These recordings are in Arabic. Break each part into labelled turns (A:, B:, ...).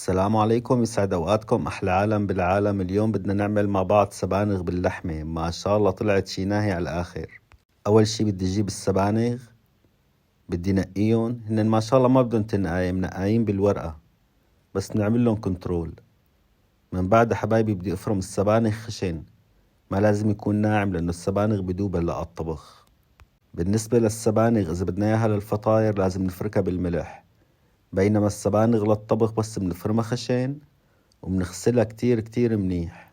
A: السلام عليكم، يسعد اوقاتكم احلى عالم بالعالم. اليوم بدنا نعمل مع بعض سبانغ باللحمة. ما شاء الله طلعت شي ناهي على الاخر. اول شي بدي اجيب السبانغ، بدي نقيهم. هن ما شاء الله ما بدهم تنقاي، منقايين بالورقة بس نعمل لهم كنترول. من بعد حبايبي بدي افرم السبانغ خشن، ما لازم يكون ناعم لانه السبانغ بدوب هلا الطبخ. بالنسبة للسبانغ اذا بدنا اياها للفطاير لازم نفركها بالملح، بينما السبانغ للطبخ بس بنفرمها خشن وبنغسلها كتير كتير منيح.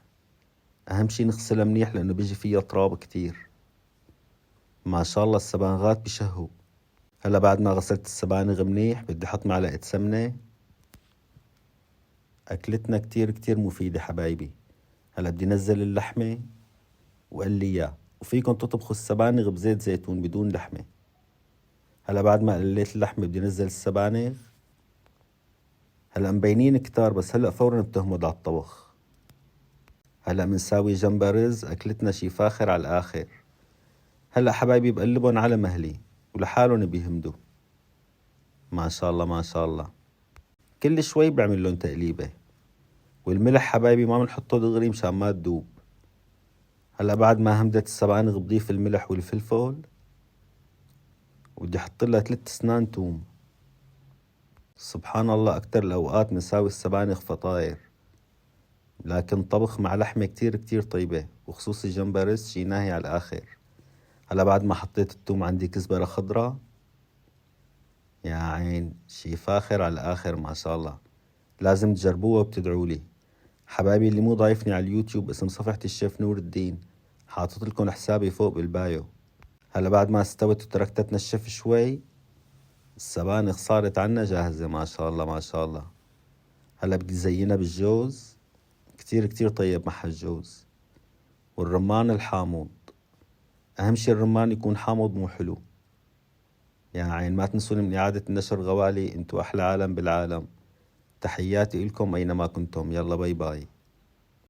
A: اهم شي نغسلها منيح لانه بيجي فيها تراب كتير. ما شاء الله السبانغات بشهوا. هلا بعد ما غسلت السبانغ منيح بدي احط معلقة سمنة. اكلتنا كتير كتير مفيدة حبايبي. هلا بدي نزل اللحمة وقليها، وفيكن تطبخوا السبانغ بزيت زيتون بدون لحمة. هلا بعد ما قليت اللحمة بدي نزل السبانغ. هلا مبينين كتار بس هلا فورا بتهمد على الطبخ. هلا منساوي جنبها رز، اكلتنا شي فاخر على الاخر. هلا حبايبي بقلبهم على مهلي ولحالهم بيهمدوا. ما شاء الله ما شاء الله. كل شوي بعمل لهم تقليبة. والملح حبايبي ما بنحطه دغري مشان ما تدوب. هلا بعد ما همدت السبانغ بضيف الملح والفلفل، وبدي احط لها 3 اسنان توم. سبحان الله اكتر الاوقات بنساوي السبانغ فطاير، لكن طبخ مع لحمة كتير كتير طيبة، وخصوصي جنبها رز شي ناهي على الاخر. هلا بعد ما حطيت التوم عندي كزبرة خضراء. يا عين شي فاخر على الآخر ما شاء الله. لازم تجربوها وبتدعولي. حبايبي اللي مو ضايفني على اليوتيوب اسم صفحة الشيف نور الدين، حاطط لكم حسابي فوق بالبايو. هلا بعد ما استوت وتركتها تنشف شوي، السبانخ صارت عنا جاهزة ما شاء الله ما شاء الله. هلا بدي زينها بالجوز، كتير كتير طيب مع الجوز والرمان الحامض. أهم شي الرمان يكون حامض مو حلو. يا عين ما تنسوني من إعادة النشر غوالي، انتو أحلى عالم بالعالم. تحياتي إلكم أينما كنتم، يلا باي باي.